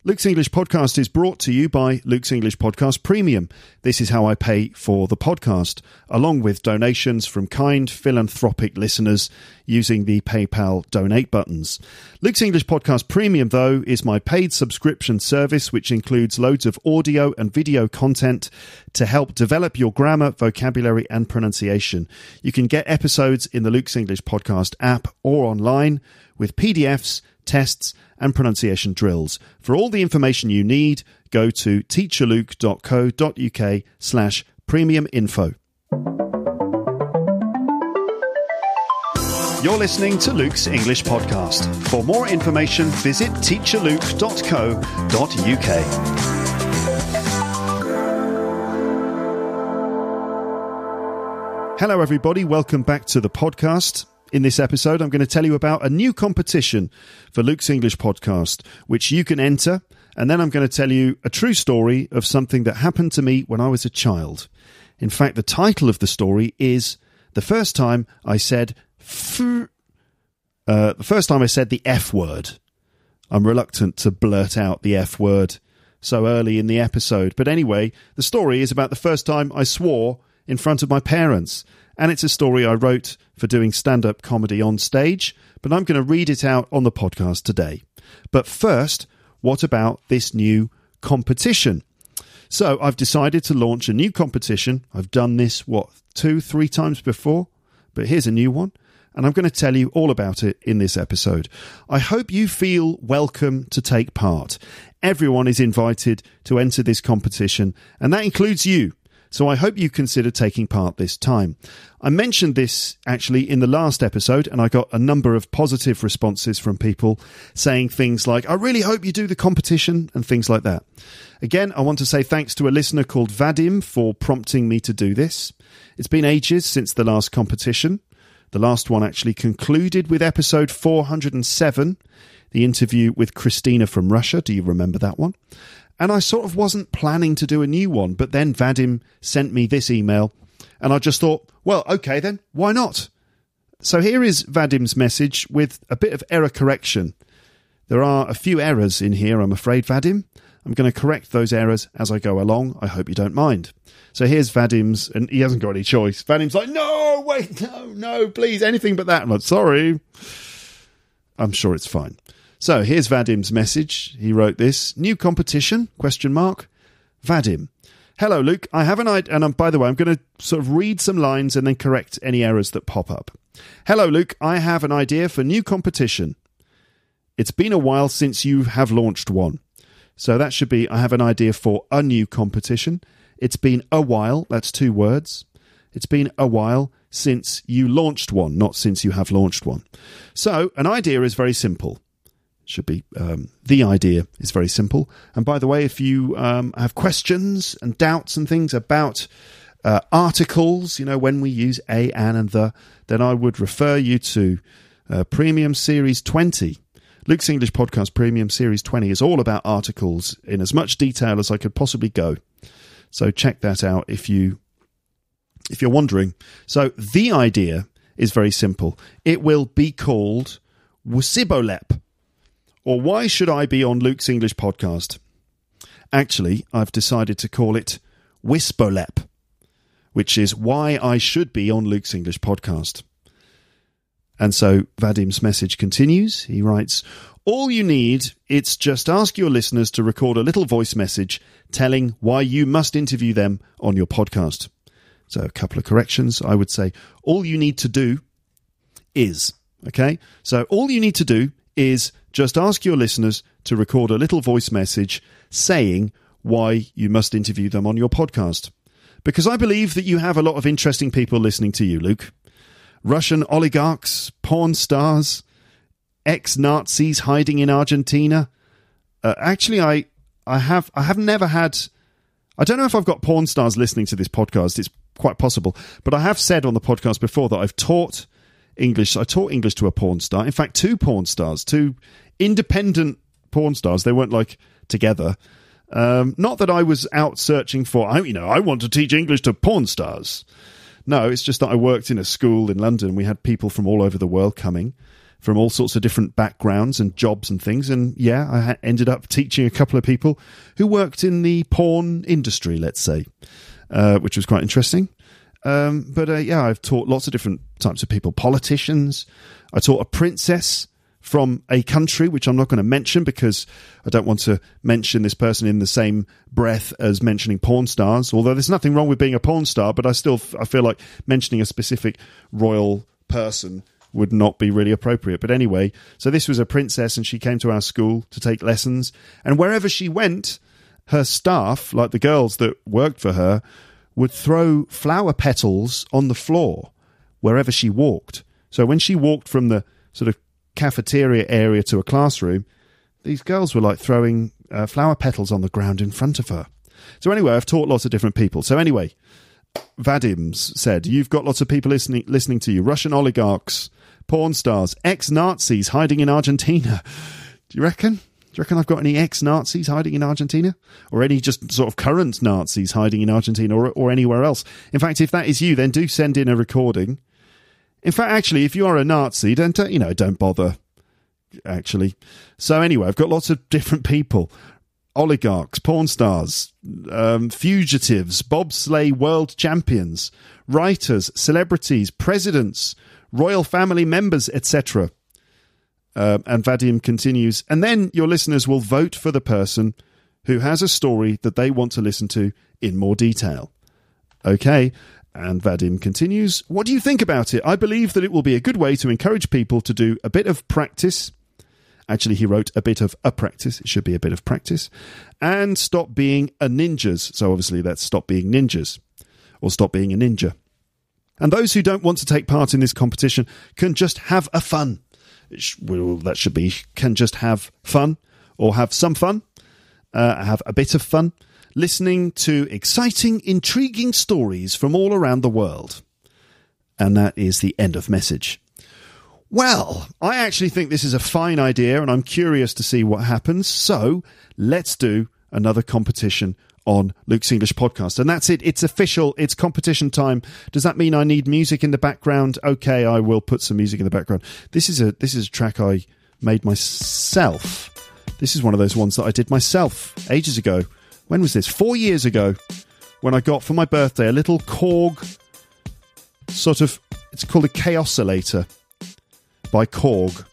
Luke's English Podcast is brought to you by Luke's English Podcast Premium. This is how I pay for the podcast, along with donations from kind philanthropic listeners using the PayPal donate buttons. Luke's English Podcast Premium, though, is my paid subscription service, which includes loads of audio and video content to help develop your grammar, vocabulary, and pronunciation. You can get episodes in the Luke's English Podcast app or online with PDFs, tests, and pronunciation drills. For all the information you need, go to teacherluke.co.uk/premium info. You're listening to Luke's English Podcast. For more information, visit teacherluke.co.uk. Hello, everybody. Welcome back to the podcast. In this episode, I'm going to tell you about a new competition for Luke's English Podcast, which you can enter. And then I'm going to tell you a true story of something that happened to me when I was a child. In fact, the title of the story is The First Time I Said the F word. I'm reluctant to blurt out the F word so early in the episode. But anyway, the story is about the first time I swore in front of my parents. And it's a story I wrote for doing stand-up comedy on stage, but I'm going to read it out on the podcast today. But first, what about this new competition? So I've decided to launch a new competition. I've done this, 2-3 times before? But here's a new one, and I'm going to tell you all about it in this episode. I hope you feel welcome to take part. Everyone is invited to enter this competition, and that includes you. So I hope you consider taking part this time. I mentioned this actually in the last episode, and I got a number of positive responses from people saying things like, I really hope you do the competition, and things like that. Again, I want to say thanks to a listener called Vadim for prompting me to do this. It's been ages since the last competition. The last one actually concluded with episode 407, the interview with Christina from Russia. Do you remember that one? And I sort of wasn't planning to do a new one, but then Vadim sent me this email, and I just thought, well, okay then, why not? So here is Vadim's message with a bit of error correction. There are a few errors in here, I'm afraid, Vadim. I'm going to correct those errors as I go along. I hope you don't mind. So here's Vadim's, and he hasn't got any choice. Vadim's like, no, wait, no, please, anything but that. I'm like, sorry. I'm sure it's fine. So here's Vadim's message. He wrote this. New competition? ? Vadim. Hello, Luke. I have an idea. And by the way, I'm going to sort of read some lines and then correct any errors that pop up. Hello, Luke. I have an idea for new competition. It's been a while since you have launched one. So that should be, I have an idea for a new competition. It's been a while. That's 2 words. It's been a while since you launched one, not since you have launched one. So an idea is very simple. Should be the idea is very simple. And by the way, if you have questions and doubts and things about articles, when we use a, an, and the, then I would refer you to Premium Series 20. Luke's English Podcast Premium Series 20 is all about articles in as much detail as I could possibly go. So check that out if you're wondering. So the idea is very simple. It will be called WISBOLEP. Or why should I be on Luke's English Podcast? Actually, I've decided to call it WISBOLEP, which is why I should be on Luke's English Podcast. And so Vadim's message continues. He writes, all you need, it's just ask your listeners to record a little voice message telling why you must interview them on your podcast. So a couple of corrections. I would say all you need to do is, okay? So all you need to do is just ask your listeners to record a little voice message saying why you must interview them on your podcast. Because I believe that you have a lot of interesting people listening to you, Luke. Russian oligarchs, porn stars, ex-Nazis hiding in Argentina. Actually, I have never had... I don't know if I've got porn stars listening to this podcast. It's quite possible. But I have said on the podcast before that I've taught English. I taught English to a porn star. In fact, 2 porn stars, 2 independent porn stars. They weren't like together. Not that I was out searching for, I want to teach English to porn stars. No, it's just that I worked in a school in London. We had people from all over the world coming. from all sorts of different backgrounds and jobs and things. And yeah, I ended up teaching a couple of people who worked in the porn industry, let's say, which was quite interesting. Yeah, I've taught lots of different types of people, politicians. I taught a princess from a country, which I'm not going to mention because I don't want to mention this person in the same breath as mentioning porn stars, although there's nothing wrong with being a porn star, but I feel like mentioning a specific royal person would not be really appropriate. But anyway, so this was a princess and she came to our school to take lessons, and wherever she went, her staff, like the girls that worked for her, would throw flower petals on the floor wherever she walked. So when she walked from the sort of cafeteria area to a classroom, these girls were like throwing flower petals on the ground in front of her. So anyway, I've taught lots of different people. So anyway, Vadim's said, you've got lots of people listening to you. Russian oligarchs, porn stars, ex-Nazis hiding in Argentina. Do you reckon? Do you reckon I've got any ex-Nazis hiding in Argentina? Or any just sort of current Nazis hiding in Argentina or anywhere else? In fact, if that is you, then do send in a recording. In fact, actually, if you are a Nazi, don't bother, actually. So anyway, I've got lots of different people. Oligarchs, porn stars, fugitives, bobsleigh world champions, writers, celebrities, presidents, royal family members, etc. And Vadim continues, and then your listeners will vote for the person who has a story that they want to listen to in more detail. Okay, and Vadim continues, what do you think about it? I believe that it will be a good way to encourage people to do a bit of practice. Actually, he wrote a bit of a practice. It should be a bit of practice. And stop being a ninjas. So obviously that's stop being ninjas. Or stop being a ninja. And those who don't want to take part in this competition can just have a fun. That should be can just have fun. Or have some fun. Have a bit of fun. Listening to exciting, intriguing stories from all around the world. And that is the end of message. Well, I actually think this is a fine idea and I'm curious to see what happens. So let's do another competition on Luke's English Podcast. And that's it. It's official. It's competition time. Does that mean I need music in the background? Okay, I will put some music in the background. This is a track I made myself. This is one of those ones that I did myself ages ago. When was this? 4 years ago, when I got for my birthday a little Korg it's called a Chaosillator by Korg,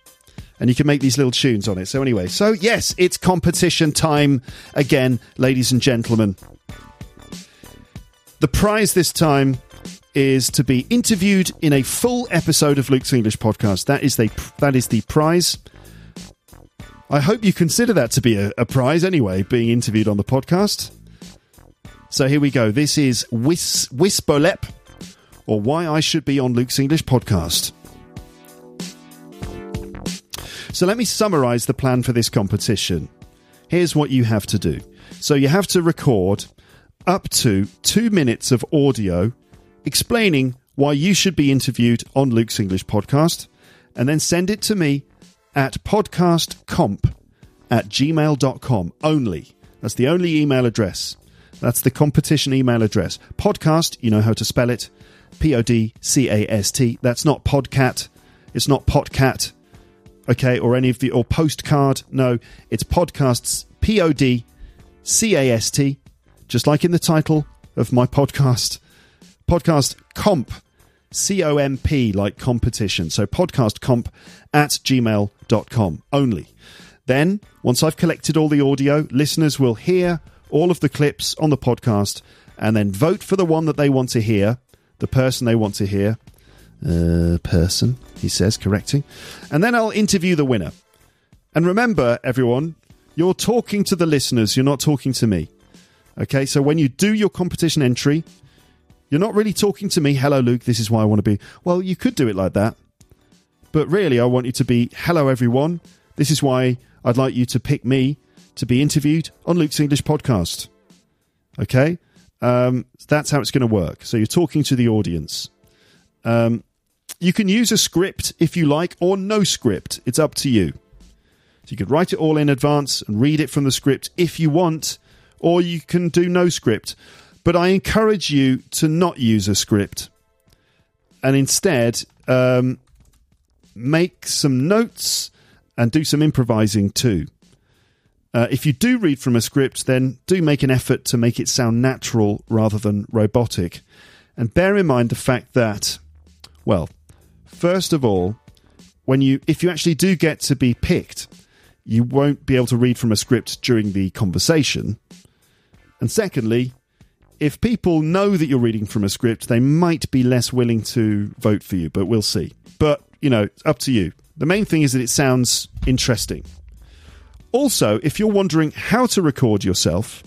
and you can make these little tunes on it. So anyway, yes, it's competition time again, ladies and gentlemen. The prize this time is to be interviewed in a full episode of Luke's English Podcast. That is the prize. I hope you consider that to be a prize anyway, being interviewed on the podcast. So here we go. This is WISBOLEP, or Why I Should Be on Luke's English Podcast. So let me summarise the plan for this competition. Here's what you have to do. So you have to record up to 2 minutes of audio explaining why you should be interviewed on Luke's English Podcast, and then send it to me at podcastcomp@gmail.com only. That's the only email address. That's the competition email address. Podcast, you know how to spell it. Podcast. That's not podcat. It's not potcat. Okay, or postcard. No, it's podcasts, PODCAST, just like in the title of my podcast. Podcast comp, COMP, like competition. So podcastcomp@gmail.com only. Then, once I've collected all the audio, listeners will hear all of the clips on the podcast and then vote for the one that they want to hear, the person they want to hear. Person, he says, correcting. And then I'll interview the winner. And remember, everyone, you're talking to the listeners, you're not talking to me. Okay, so when you do your competition entry, you're not really talking to me, hello Luke, this is why I want to be. Well, you could do it like that. But really, I want you to be, hello everyone, this is why I'd like you to pick me to be interviewed on Luke's English Podcast. Okay? That's how it's going to work. So you're talking to the audience. You can use a script if you like, or no script. It's up to you. So you could write it all in advance and read it from the script if you want, or you can do no script. But I encourage you to not use a script and instead make some notes and do some improvising too. If you do read from a script, then do make an effort to make it sound natural rather than robotic. And bear in mind the fact that, well, first of all, if you actually do get to be picked, you won't be able to read from a script during the conversation. And secondly, if people know that you're reading from a script, they might be less willing to vote for you, but we'll see. But, it's up to you. The main thing is that it sounds interesting. Also, if you're wondering how to record yourself,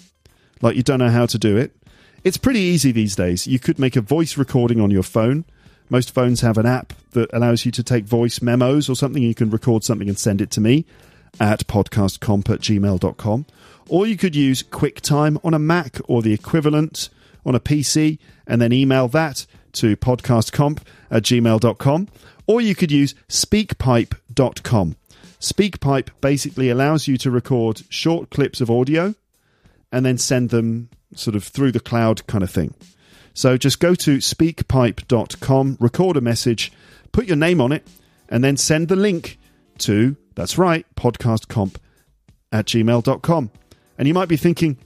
like you don't know how to do it, it's pretty easy these days. You could make a voice recording on your phone. Most phones have an app that allows you to take voice memos or something. You can record something and send it to me at podcastcomp@gmail.com. Or you could use QuickTime on a Mac or the equivalent on a PC and then email that to podcastcomp@gmail.com. Or you could use speakpipe.com. SpeakPipe basically allows you to record short clips of audio and then send them sort of through the cloud kind of thing. So just go to speakpipe.com, record a message, put your name on it, and then send the link to, that's right, podcastcomp@gmail.com. And you might be thinking,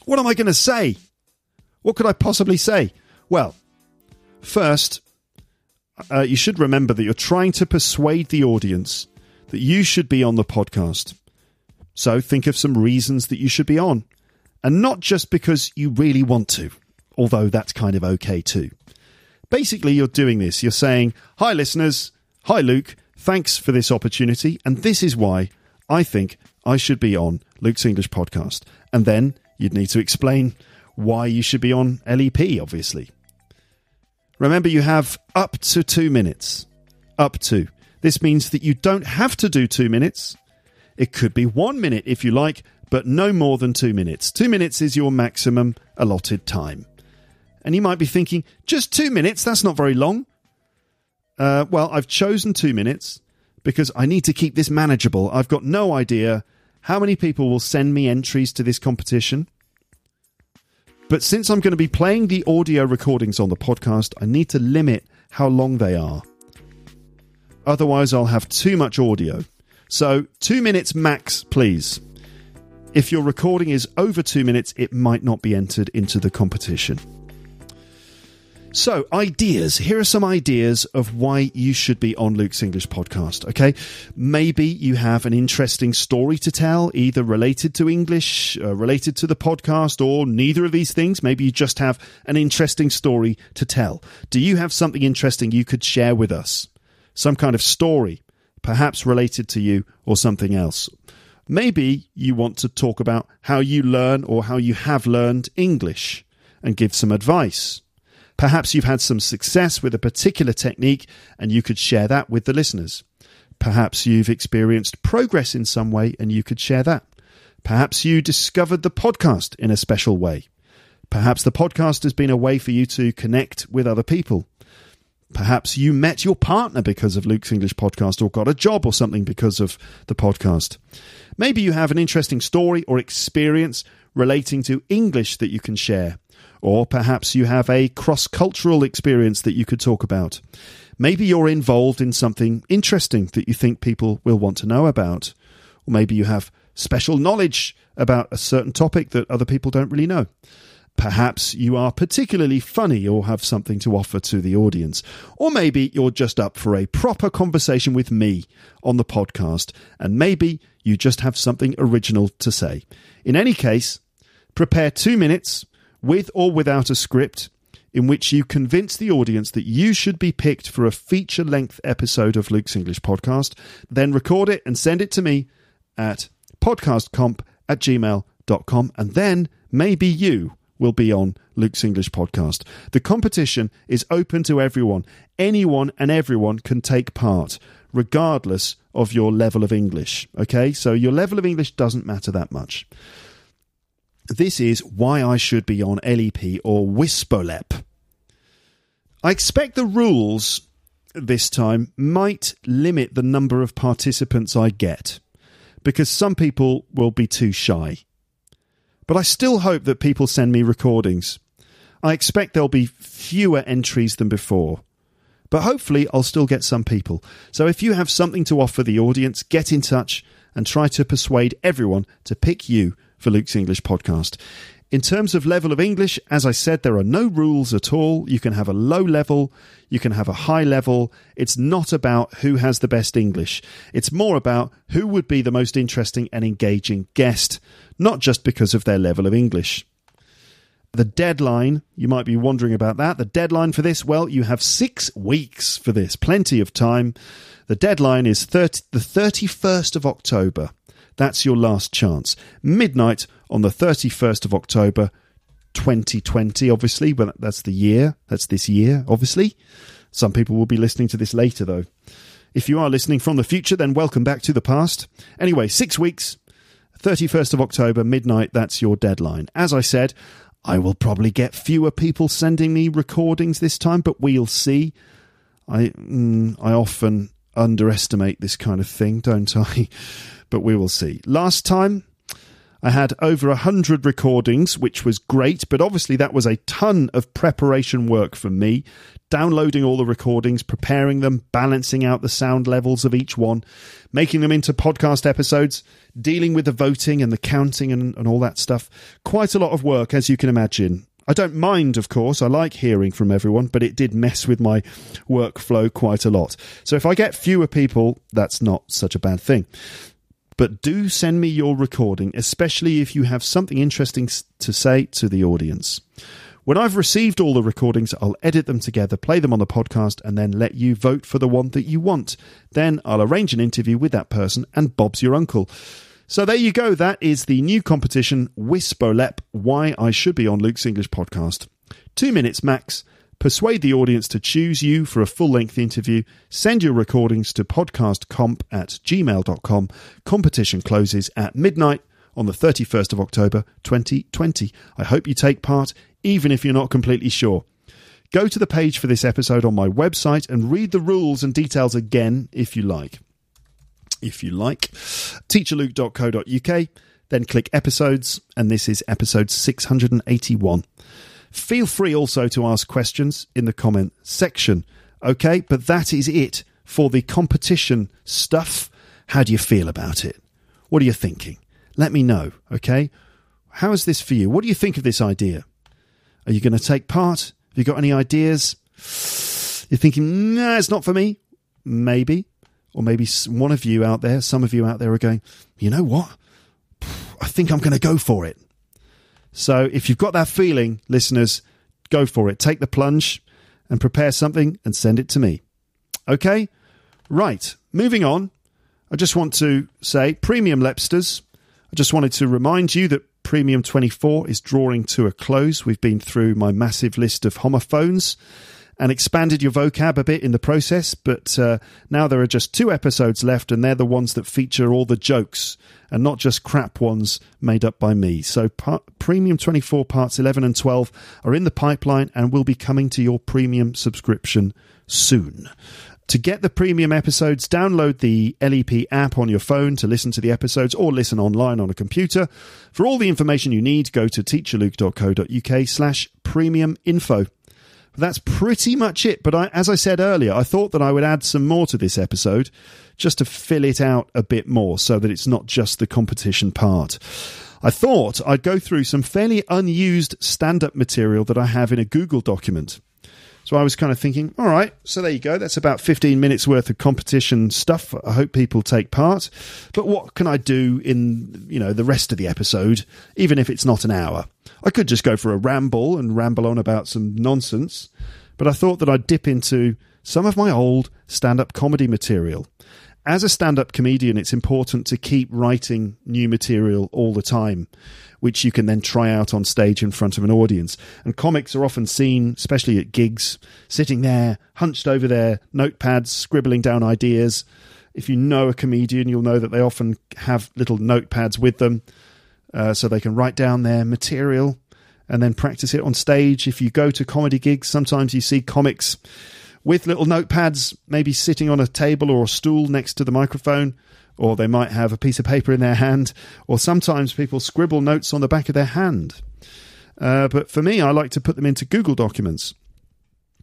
what am I going to say? What could I possibly say? Well, first, you should remember that you're trying to persuade the audience that you should be on the podcast. So think of some reasons that you should be on. And not just because you really want to, although that's kind of okay too. Basically, you're doing this. You're saying, hi listeners, hi Luke, thanks for this opportunity. And this is why I think I should be on Luke's English podcast. And then you'd need to explain why you should be on LEP, obviously. Remember, you have up to 2 minutes. Up to. This means that you don't have to do 2 minutes. It could be 1 minute if you like, but no more than 2 minutes. 2 minutes is your maximum allotted time. And you might be thinking, just 2 minutes? That's not very long. Well, I've chosen 2 minutes because I need to keep this manageable. I've got no idea how many people will send me entries to this competition. But since I'm going to be playing the audio recordings on the podcast, I need to limit how long they are. Otherwise, I'll have too much audio. So 2 minutes max, please. If your recording is over 2 minutes, it might not be entered into the competition. So, ideas. Here are some ideas of why you should be on Luke's English podcast, okay? Maybe you have an interesting story to tell, either related to English, related to the podcast, or neither of these things. Maybe you just have an interesting story to tell. Do you have something interesting you could share with us? Some kind of story, perhaps related to you or something else. Maybe you want to talk about how you learn or how you have learned English and give some advice. Perhaps you've had some success with a particular technique and you could share that with the listeners. Perhaps you've experienced progress in some way and you could share that. Perhaps you discovered the podcast in a special way. Perhaps the podcast has been a way for you to connect with other people. Perhaps you met your partner because of Luke's English podcast or got a job or something because of the podcast. Maybe you have an interesting story or experience relating to English that you can share. Or perhaps you have a cross-cultural experience that you could talk about. Maybe you're involved in something interesting that you think people will want to know about. Or maybe you have special knowledge about a certain topic that other people don't really know. Perhaps you are particularly funny or have something to offer to the audience. Or maybe you're just up for a proper conversation with me on the podcast. And maybe you just have something original to say. In any case, prepare 2 minutes with or without a script, in which you convince the audience that you should be picked for a feature-length episode of Luke's English podcast, then record it and send it to me at podcastcomp@gmail.com, and then maybe you will be on Luke's English podcast. The competition is open to everyone. Anyone and everyone can take part, regardless of your level of English. Okay, so your level of English doesn't matter that much. This is why I should be on LEP or WISBOLEP. I expect the rules this time might limit the number of participants I get, because some people will be too shy. But I still hope that people send me recordings. I expect there'll be fewer entries than before, but hopefully I'll still get some people. So if you have something to offer the audience, get in touch and try to persuade everyone to pick you for Luke's English podcast. In terms of level of English, as I said, there are no rules at all. You can have a low level, you can have a high level. It's not about who has the best English. It's more about who would be the most interesting and engaging guest, not just because of their level of English. The deadline, you might be wondering about that. The deadline for this, well, you have 6 weeks for this, plenty of time. The deadline is the 31st of October. That's your last chance. Midnight on the 31st of October, 2020, obviously. But that's the year. That's this year, obviously. Some people will be listening to this later, though. If you are listening from the future, then welcome back to the past. Anyway, 6 weeks, 31st of October, midnight, that's your deadline. As I said, I will probably get fewer people sending me recordings this time, but we'll see. I often underestimate this kind of thing, don't I? But we will see. Last time, I had over 100 recordings, which was great, but obviously that was a ton of preparation work from me, downloading all the recordings, preparing them, balancing out the sound levels of each one, making them into podcast episodes, dealing with the voting and the counting and all that stuff. Quite a lot of work, as you can imagine. I don't mind, of course. I like hearing from everyone, but it did mess with my workflow quite a lot. So if I get fewer people, that's not such a bad thing. But do send me your recording, especially if you have something interesting to say to the audience. When I've received all the recordings, I'll edit them together, play them on the podcast, and then let you vote for the one that you want. Then I'll arrange an interview with that person, and Bob's your uncle. So there you go. That is the new competition, WISBOLEP, Why I Should Be on Luke's English Podcast. 2 minutes max. Persuade the audience to choose you for a full-length interview. Send your recordings to podcastcomp@gmail.com. Competition closes at midnight on the 31st of October 2020. I hope you take part, even if you're not completely sure. Go to the page for this episode on my website and read the rules and details again if you like. teacherluke.co.uk, then click episodes, and this is episode 681. Feel free also to ask questions in the comment section. Okay, but that is it for the competition stuff. How do you feel about it? What are you thinking? Let me know, okay? How is this for you? What do you think of this idea? Are you going to take part? Have you got any ideas? You're thinking, nah, it's not for me. Maybe. Or maybe one of you out there, some of you out there are going, you know what? I think I'm going to go for it. So if you've got that feeling, listeners, go for it. Take the plunge and prepare something and send it to me. Okay? Right. Moving on. I just want to say, Premium Lepsters, I just wanted to remind you that Premium 24 is drawing to a close. We've been through my massive list of homophones and expanded your vocab a bit in the process, but now there are just 2 episodes left, and they're the ones that feature all the jokes and not just crap ones made up by me. So Premium 24 parts 11 and 12 are in the pipeline and will be coming to your premium subscription soon. To get the premium episodes, download the LEP app on your phone to listen to the episodes or listen online on a computer. For all the information you need, go to teacherluke.co.uk/premium info. That's pretty much it. But as I said earlier, I thought that I would add some more to this episode just to fill it out a bit more so that it's not just the competition part. I thought I'd go through some fairly unused stand-up material that I have in a Google document. So I was kind of thinking, all right, so there you go. That's about 15 minutes worth of competition stuff. I hope people take part. But what can I do in, the rest of the episode, even if it's not an hour? I could just go for a ramble and ramble on about some nonsense. But I thought that I'd dip into some of my old stand-up comedy material. As a stand-up comedian, it's important to keep writing new material all the time, which you can then try out on stage in front of an audience. And comics are often seen, especially at gigs, sitting there, hunched over their notepads, scribbling down ideas. If you know a comedian, you'll know that they often have little notepads with them, so they can write down their material and then practice it on stage. If you go to comedy gigs, sometimes you see comics with little notepads, maybe sitting on a table or a stool next to the microphone, or they might have a piece of paper in their hand, or sometimes people scribble notes on the back of their hand. But for me, I like to put them into Google documents.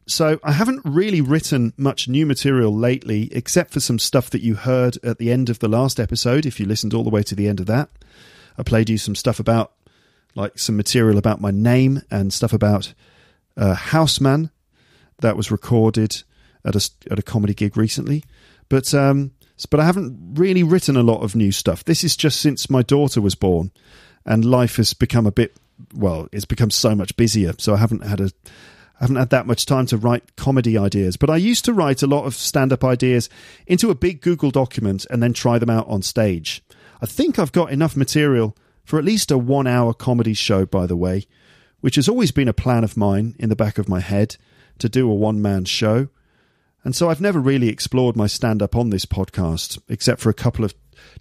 So I haven't really written much new material lately, except for some stuff that you heard at the end of the last episode, if you listened all the way to the end of that. I played you some stuff about, like some material about my name and stuff about Houseman that was recorded at a comedy gig recently. But I haven't really written a lot of new stuff. This is just since my daughter was born and life has become it's become so much busier. So I haven't had that much time to write comedy ideas. But I used to write a lot of stand-up ideas into a big Google document and then try them out on stage. I think I've got enough material for at least a 1-hour comedy show, by the way, which has always been a plan of mine in the back of my head, to do a one-man show. And so I've never really explored my stand-up on this podcast, except for a couple of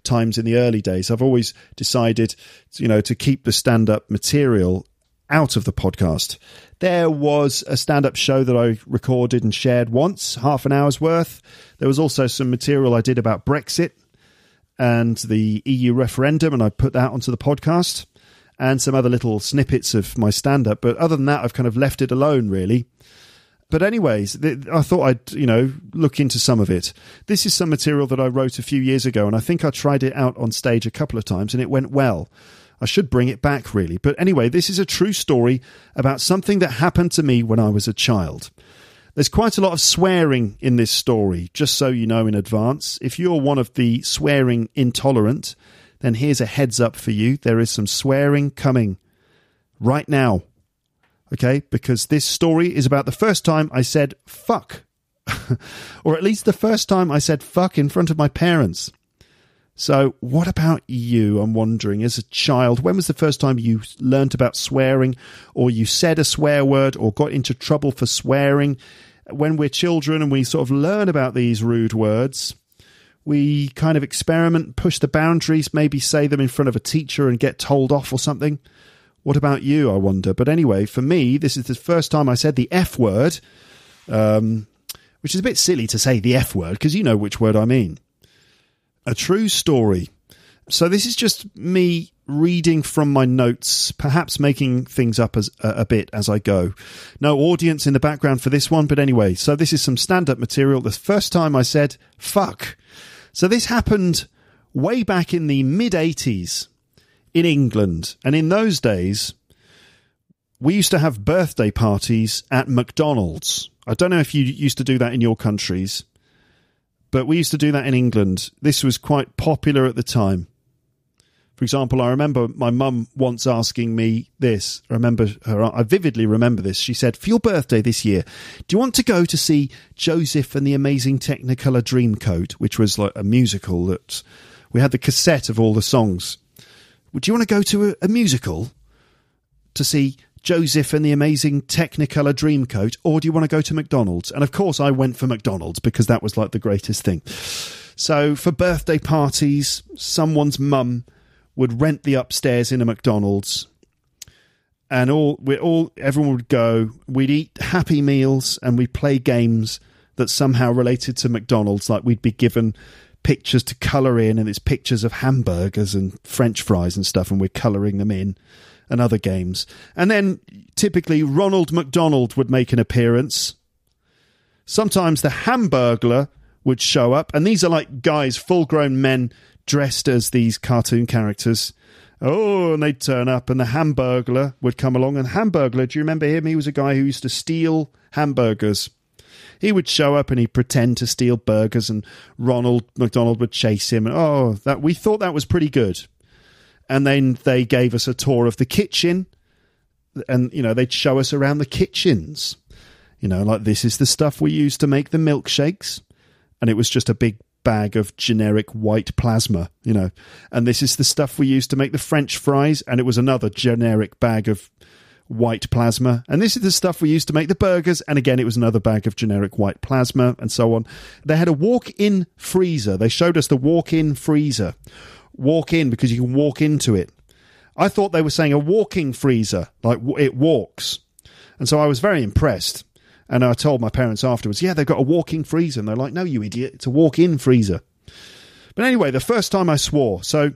times in the early days. I've always decided, to keep the stand-up material out of the podcast. There was a stand-up show that I recorded and shared once, half an hour's worth. There was also some material I did about Brexit and the EU referendum, and I put that onto the podcast, and some other little snippets of my stand-up. But other than that, I've kind of left it alone, really. But anyways, I thought I'd, look into some of it. This is some material that I wrote a few years ago, and I think I tried it out on stage a couple of times, and it went well. I should bring it back, really. But anyway, this is a true story about something that happened to me when I was a child. There's quite a lot of swearing in this story, just so you know in advance. If you're one of the swearing intolerant, then here's a heads up for you. There is some swearing coming right now. Okay, because this story is about the first time I said fuck. Or at least the first time I said fuck in front of my parents. So what about you? I'm wondering, as a child, when was the first time you learnt about swearing, or you said a swear word, or got into trouble for swearing? When we're children and we sort of learn about these rude words, we kind of experiment, push the boundaries, maybe say them in front of a teacher and get told off or something. What about you, I wonder? But anyway, for me, this is the first time I said the F word, which is a bit silly to say the F word, because you know which word I mean. A true story. So this is just me reading from my notes, perhaps making things up a bit as I go. No audience in the background for this one, but anyway, so this is some stand-up material. The first time I said fuck. So this happened way back in the mid-80s. In England, and in those days we used to have birthday parties at McDonald's. I don't know if you used to do that in your countries, but we used to do that in England. This was quite popular at the time. For example, I remember my mum once asking me this. I vividly remember this. She said, for your birthday this year, do you want to go to see Joseph and the Amazing Technicolor Dreamcoat, which was like a musical that we had the cassette of all the songs. Would you want to go to a musical to see Joseph and the Amazing Technicolor Dreamcoat, or do you want to go to McDonald's? And of course I went for McDonald's because that was like the greatest thing. So for birthday parties, someone's mum would rent the upstairs in a McDonald's, and everyone would go. We'd eat Happy Meals and we'd play games that somehow related to McDonald's, like we'd be given pictures to colour in, and it's pictures of hamburgers and French fries and stuff, and we're colouring them in, and other games. And then typically Ronald McDonald would make an appearance. Sometimes the Hamburglar would show up, and these are like guys, full-grown men dressed as these cartoon characters. Oh, and they'd turn up, and the Hamburglar would come along. And Hamburglar, do you remember him? He was a guy who used to steal hamburgers. He would show up and he'd pretend to steal burgers, and Ronald McDonald would chase him. And we thought that was pretty good. And then they gave us a tour of the kitchen, and they'd show us around the kitchens. Like, this is the stuff we used to make the milkshakes, and it was just a big bag of generic white plasma, and this is the stuff we used to make the French fries, and it was another generic bag of white plasma, and this is the stuff we used to make the burgers, and again it was another bag of generic white plasma, and so on. They had a walk-in freezer. They showed us the walk-in freezer. Walk in because you can walk into it. I thought they were saying a walking freezer, like it walks, and so I was very impressed, and I told my parents afterwards, yeah, they've got a walking freezer, and they're like, no, you idiot, it's a walk-in freezer. But anyway, the first time I swore, so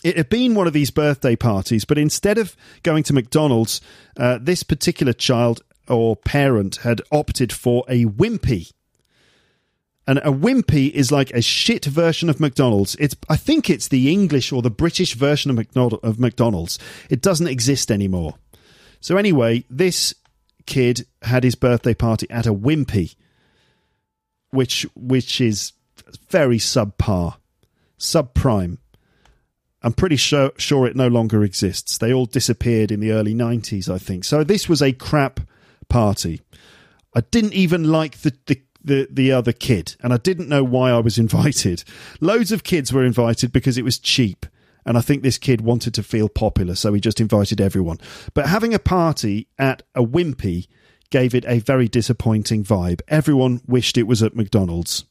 it had been one of these birthday parties, but instead of going to McDonald's, this particular child or parent had opted for a Wimpy. And a Wimpy is like a shit version of McDonald's. I think it's the English or the British version of McDonald's. It doesn't exist anymore. So anyway, this kid had his birthday party at a Wimpy, which is very subprime. I'm pretty sure it no longer exists. They all disappeared in the early 90s, I think. So this was a crap party. I didn't even like the other kid, and I didn't know why I was invited. Loads of kids were invited because it was cheap, and I think this kid wanted to feel popular, so he just invited everyone. But having a party at a Wimpy gave it a very disappointing vibe. Everyone wished it was at McDonald's.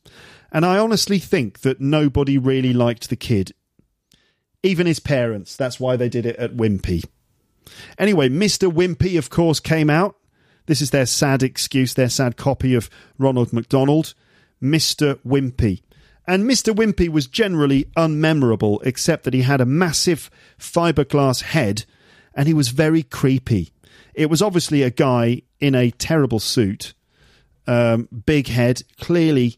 And I honestly think that nobody really liked the kid. Even his parents. That's why they did it at Wimpy. Anyway, Mr. Wimpy, of course, came out. This is their sad excuse, their sad copy of Ronald McDonald. Mr. Wimpy. And Mr. Wimpy was generally unmemorable, except that he had a massive fiberglass head, and he was very creepy. It was obviously a guy in a terrible suit, big head. Clearly,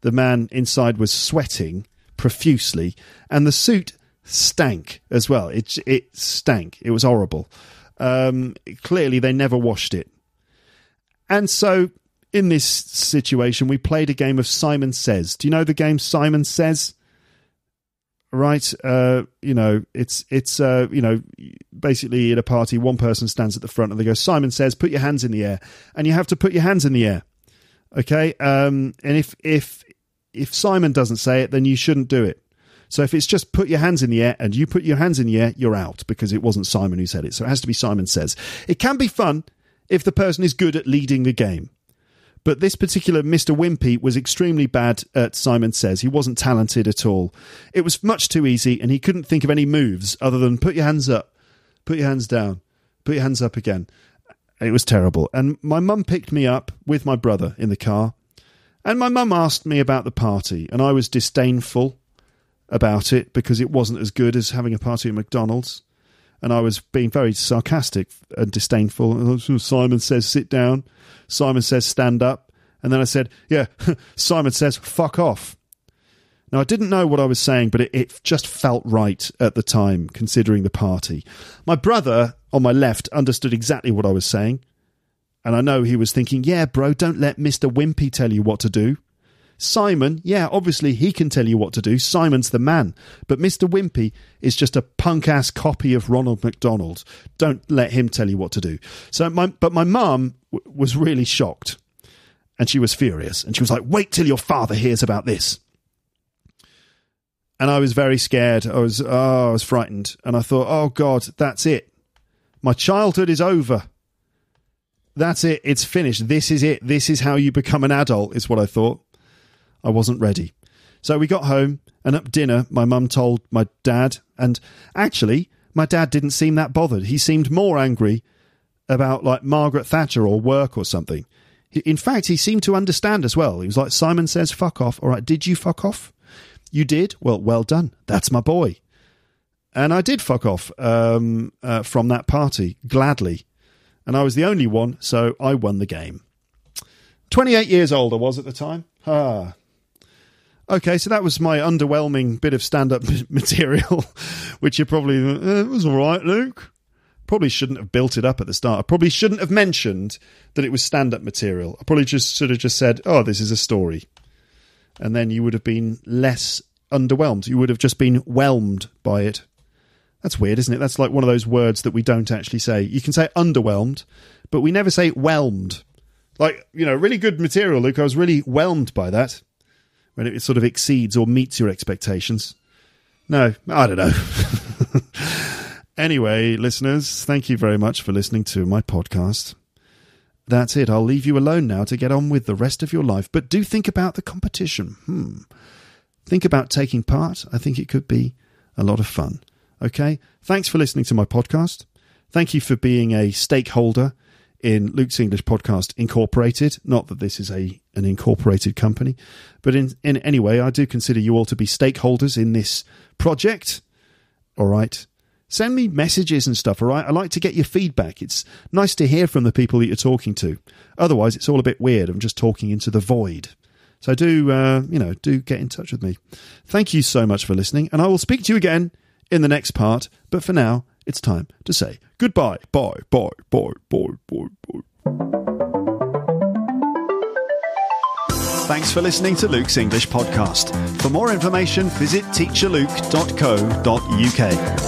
the man inside was sweating profusely, and the suit stank as well. It stank. It was horrible. Clearly, they never washed it. And so, in this situation, we played a game of Simon Says. Do you know the game Simon Says? Right? It's basically at a party, one person stands at the front and they go, Simon Says, put your hands in the air. And you have to put your hands in the air. Okay? And if Simon doesn't say it, then you shouldn't do it. So if it's just put your hands in the air and you put your hands in the air, you're out because it wasn't Simon who said it. So it has to be Simon Says. It can be fun if the person is good at leading the game. But this particular Mr. Wimpy was extremely bad at Simon Says. He wasn't talented at all. It was much too easy, and he couldn't think of any moves other than put your hands up, put your hands down, put your hands up again. It was terrible. And my mum picked me up with my brother in the car, and my mum asked me about the party, and I was disdainful about it because it wasn't as good as having a party at McDonald's. And I was being very sarcastic and disdainful. Simon Says sit down. Simon Says stand up. And then I said, yeah, Simon Says fuck off. Now, I didn't know what I was saying, but it just felt right at the time, considering the party. My brother, on my left, understood exactly what I was saying. And I know he was thinking, yeah, bro, don't let Mr. Wimpy tell you what to do. Simon, yeah, obviously he can tell you what to do. Simon's the man. But Mr. Wimpy is just a punk-ass copy of Ronald McDonald. Don't let him tell you what to do. But my mum was really shocked. And she was furious. And she was like, wait till your father hears about this. And I was very scared. I was frightened. And I thought, oh, God, that's it. My childhood is over. That's it. It's finished. This is it. This is how you become an adult, is what I thought. I wasn't ready. So we got home, and at dinner, my mum told my dad, and actually, my dad didn't seem that bothered. He seemed more angry about, like, Margaret Thatcher or work or something. In fact, he seemed to understand as well. He was like, Simon Says fuck off. All right, did you fuck off? You did? Well done. That's my boy. And I did fuck off from that party, gladly. And I was the only one, so I won the game. 28 years old I was at the time. Okay, so that was my underwhelming bit of stand-up material, which you probably, it was all right, Luke. Probably shouldn't have built it up at the start. I probably shouldn't have mentioned that it was stand-up material. I probably just said, oh, this is a story. And then you would have been less underwhelmed. You would have just been whelmed by it. That's weird, isn't it? That's like one of those words that we don't actually say. You can say underwhelmed, but we never say whelmed. Like, really good material, Luke. I was really whelmed by that. When it sort of exceeds or meets your expectations. No, I don't know. Anyway, listeners, thank you very much for listening to my podcast. That's it. I'll leave you alone now to get on with the rest of your life. But do think about the competition. Think about taking part. I think it could be a lot of fun. Okay? Thanks for listening to my podcast. Thank you for being a stakeholder in Luke's English Podcast Incorporated. Not that this is an incorporated company, but in any way, I do consider you all to be stakeholders in this project. All right. Send me messages and stuff, all right? I like to get your feedback. It's nice to hear from the people that you're talking to. Otherwise, it's all a bit weird. I'm just talking into the void. So do get in touch with me. Thank you so much for listening, and I will speak to you again in the next part. But for now, it's time to say goodbye. Bye, bye, bye, bye, bye, bye. Thanks for listening to Luke's English Podcast. For more information, visit teacherluke.co.uk.